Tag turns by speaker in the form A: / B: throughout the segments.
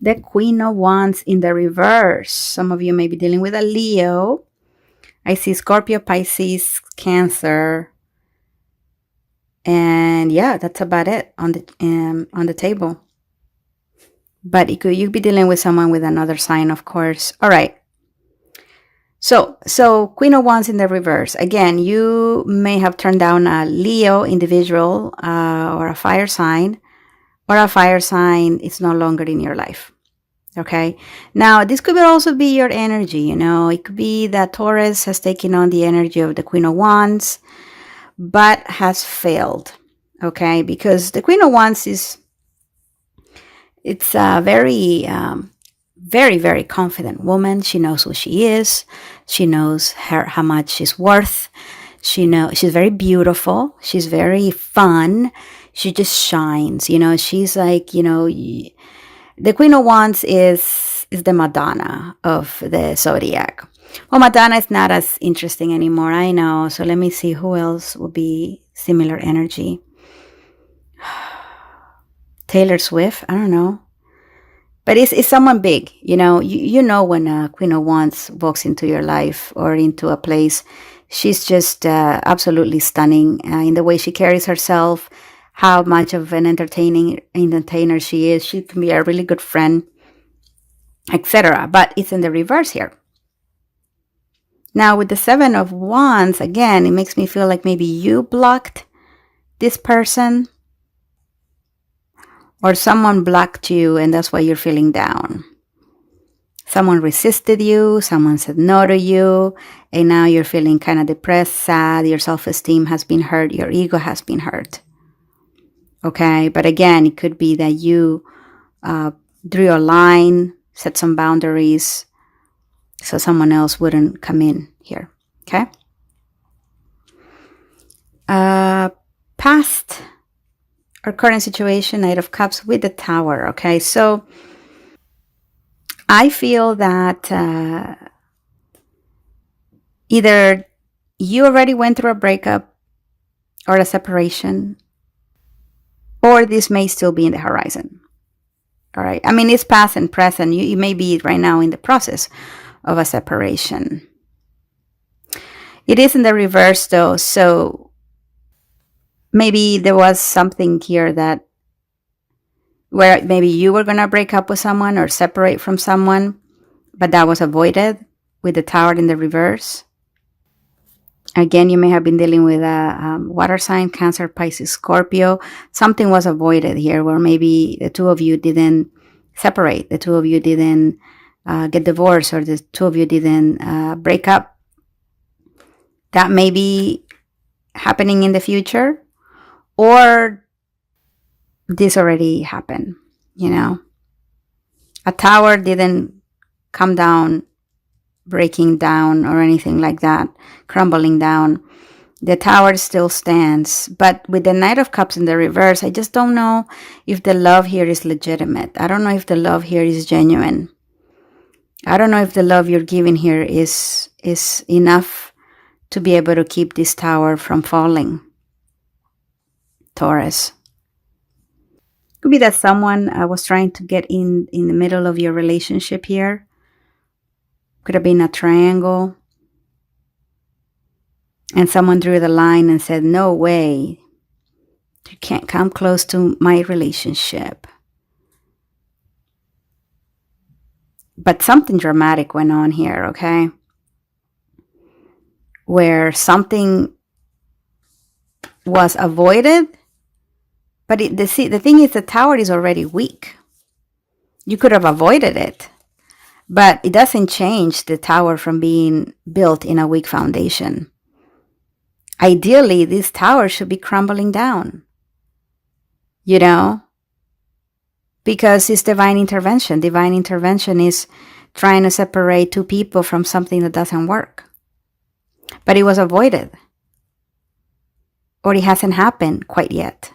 A: the Queen of Wands in the reverse. Some of you may be dealing with a Leo. I see Scorpio, Pisces, Cancer. And yeah, that's about it on the table. But you could be dealing with someone with another sign, of course. All right. So Queen of Wands in the reverse. Again, you may have turned down a Leo individual or a fire sign, or a fire sign is no longer in your life. Okay. Now, this could also be your energy. You know, it could be that Taurus has taken on the energy of the Queen of Wands, but has failed. Okay. Because the Queen of Wands it's a very, very, very confident woman. She knows who she is. She knows how much she's worth. She's very beautiful. She's very fun. She just shines. You know, she's like, you know, the Queen of Wands is the Madonna of the zodiac. Well, Madonna is not as interesting anymore, I know. So let me see who else will be similar energy. Taylor Swift, I don't know. But it's someone big, you know. You know when a Queen of Wands walks into your life or into a place, she's just absolutely stunning in the way she carries herself, how much of an entertainer she is. She can be a really good friend, etc. But it's in the reverse here. Now with the Seven of Wands, again, it makes me feel like maybe you blocked this person, or someone blocked you and that's why you're feeling down. Someone resisted you, someone said no to you, and now you're feeling kind of depressed, sad, your self-esteem has been hurt, your ego has been hurt. Okay, but again, it could be that you drew a line, set some boundaries, so someone else wouldn't come in here. Okay? Past or current situation, Knight of Cups with the Tower. Okay, so I feel that either you already went through a breakup or a separation, or this may still be in the horizon. All right, I mean, it's past and present. You may be right now in the process of a separation. It is in the reverse though, so maybe there was something here that where maybe you were going to break up with someone or separate from someone, but that was avoided with the Tower in the reverse. Again, you may have been dealing with a water sign, Cancer, Pisces, Scorpio. Something was avoided here where maybe the two of you didn't separate, the two of you didn't get divorced, or the two of you didn't break up. That may be happening in the future, or this already happened, you know. A tower didn't come down, breaking down or anything like that, crumbling down. The tower still stands, but with the Knight of Cups in the reverse, I just don't know if the love here is legitimate. I don't know if the love here is genuine. I don't know if the love you're giving here is enough to be able to keep this tower from falling. Taurus. Could be that someone was trying to get in the middle of your relationship here. Could have been a triangle. And someone drew the line and said, no way. You can't come close to my relationship. But something dramatic went on here, okay? Where something was avoided. But the thing is, the tower is already weak. You could have avoided it. But it doesn't change the tower from being built in a weak foundation. Ideally, this tower should be crumbling down. You know? Because it's divine intervention. Divine intervention is trying to separate two people from something that doesn't work. But it was avoided. Or it hasn't happened quite yet.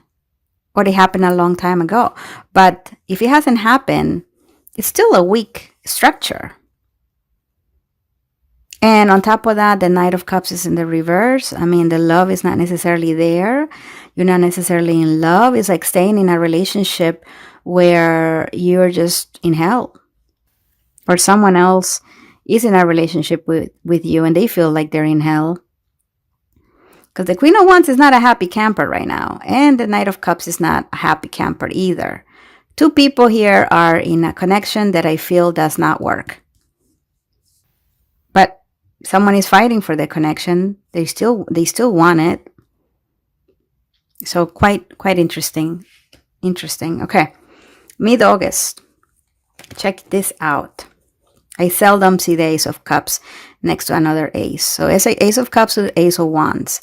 A: Or it happened a long time ago. But if it hasn't happened, it's still a weak structure. And on top of that, the Knight of Cups is in the reverse. I mean, the love is not necessarily there. You're not necessarily in love. It's like staying in a relationship where you're just in hell, or someone else is in a relationship with you and they feel like they're in hell. Because the Queen of Wands is not a happy camper right now, and the Knight of Cups is not a happy camper either. Two people here are in a connection that I feel does not work. But someone is fighting for the connection. They still want it. So quite interesting. Interesting. Okay. Mid-August. Check this out. I seldom see the Ace of Cups next to another ace. So it's an Ace of Cups with Ace of Wands.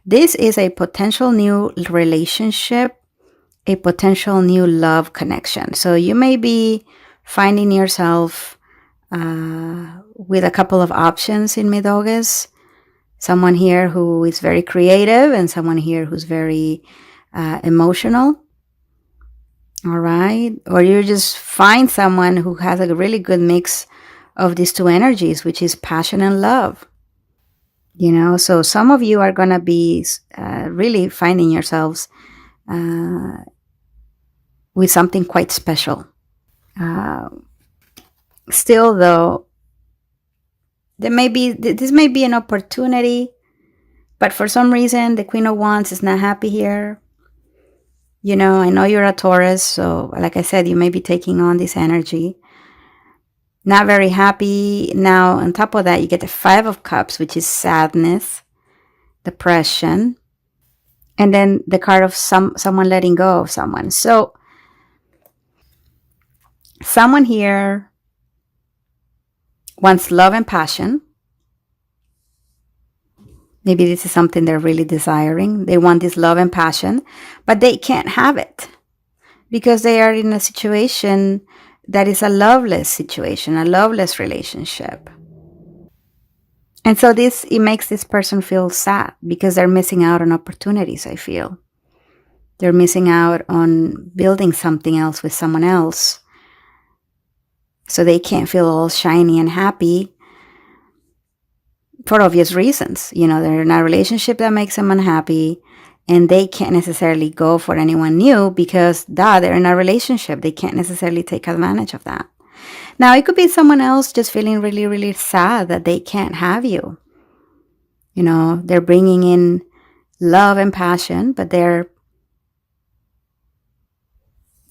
A: This is a potential new relationship, a potential new love connection. So you may be finding yourself with a couple of options in mid-August. Someone here who is very creative and someone here who's very emotional. All right. Or you just find someone who has a really good mix of these two energies, which is passion and love. You know, so some of you are going to be really finding yourselves with something quite special. Still, though, this may be an opportunity, but for some reason, the Queen of Wands is not happy here. You know, I know you're a Taurus, so like I said, you may be taking on this energy. Not very happy. Now, on top of that, you get the Five of Cups, which is sadness, depression, and then the card of someone letting go of someone. So, someone here wants love and passion. Maybe this is something they're really desiring. They want this love and passion, but they can't have it because they are in a situation that is a loveless situation, a loveless relationship. And so it makes this person feel sad because they're missing out on opportunities, I feel. They're missing out on building something else with someone else. So they can't feel all shiny and happy for obvious reasons. You know, they're in a relationship that makes them unhappy, and they can't necessarily go for anyone new because, they're in a relationship. They can't necessarily take advantage of that. Now, it could be someone else just feeling really, really sad that they can't have you. You know, they're bringing in love and passion, but they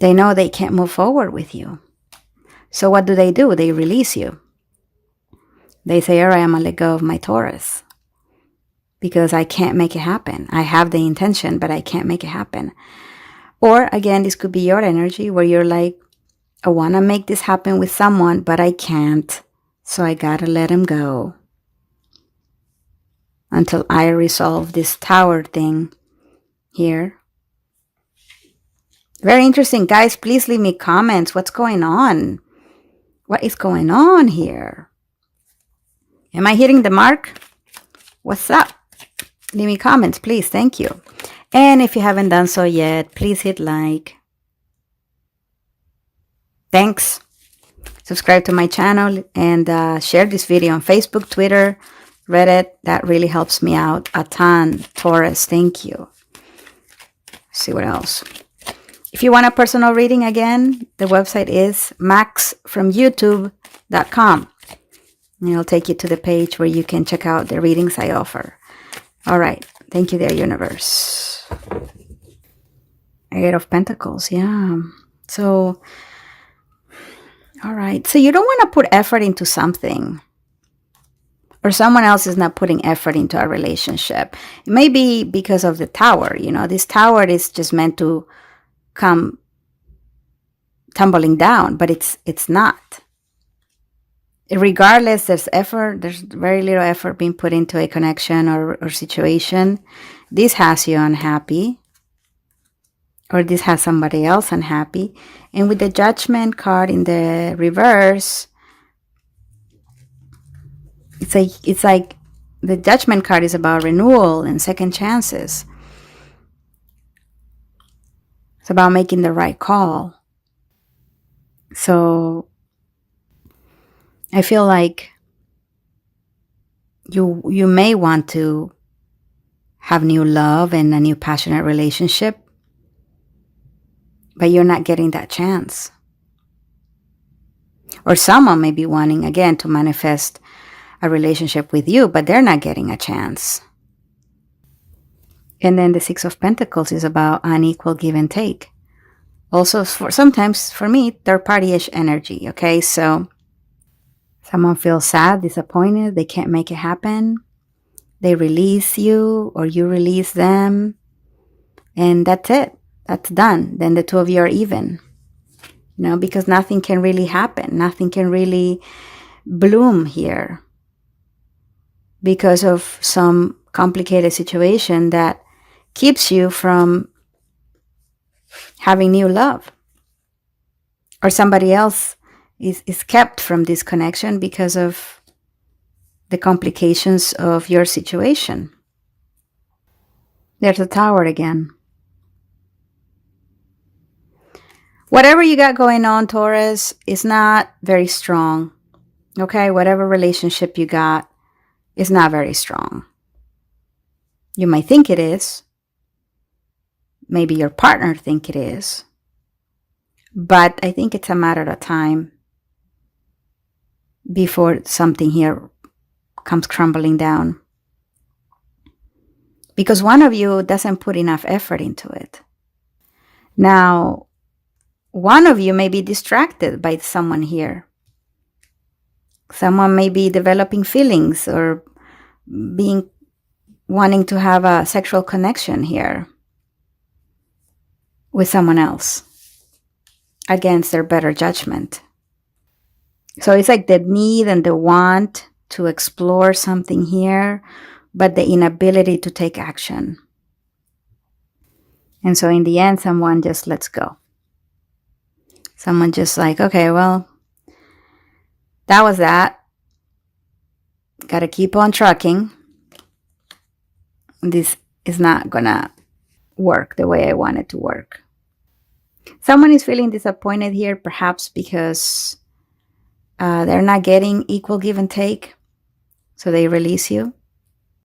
A: know they can't move forward with you. So what do? They release you. They say, all right, I'm going to let go of my Taurus because I can't make it happen. I have the intention, but I can't make it happen. Or again, this could be your energy where you're like, I want to make this happen with someone, but I can't. So I got to let him go until I resolve this tower thing here. Very interesting. Guys, please leave me comments. What's going on? What is going on here? Am I hitting the mark? What's up? Leave me comments, please. Thank you. And if you haven't done so yet, please hit like. Thanks. Subscribe to my channel and share this video on Facebook, Twitter, Reddit. That really helps me out a ton. Taurus, thank you. Let's see what else. If you want a personal reading again, the website is maxfromyoutube.com. And it'll take you to the page where you can check out the readings I offer. All right. Thank you there, universe. Eight of Pentacles. Yeah. So, all right. So you don't want to put effort into something, or someone else is not putting effort into a relationship. It may be because of the tower. You know, this tower is just meant to come tumbling down, but it's not. Regardless, there's very little effort being put into a connection or situation. This has you unhappy, or this has somebody else unhappy. And with the Judgment card in the reverse, it's like the Judgment card is about renewal and second chances. It's about making the right call. So I feel like you may want to have new love and a new passionate relationship, but you're not getting that chance. Or someone may be wanting, again, to manifest a relationship with you, but they're not getting a chance. And then the Six of Pentacles is about unequal give and take. Also, sometimes for me, third party-ish energy, okay? So someone feels sad, disappointed, they can't make it happen. They release you or you release them. And that's it. That's done. Then the two of you are even. Because nothing can really happen. Nothing can really bloom here because of some complicated situation that keeps you from having new love. Or somebody else is kept from this connection because of the complications of your situation. There's a Tower again. Whatever you got going on, Taurus, is not very strong. Okay? Whatever relationship you got is not very strong. You might think it is. Maybe your partner think it is. But I think it's a matter of time before something here comes crumbling down. Because one of you doesn't put enough effort into it. Now, one of you may be distracted by someone here. Someone may be developing feelings or wanting to have a sexual connection here with someone else against their better judgment. So it's like the need and the want to explore something here, but the inability to take action. And so in the end, someone just lets go. Someone just like, okay, well, that was that. Got to keep on trucking. This is not gonna work the way I want it to work. Someone is feeling disappointed here, perhaps because they're not getting equal give and take. So they release you.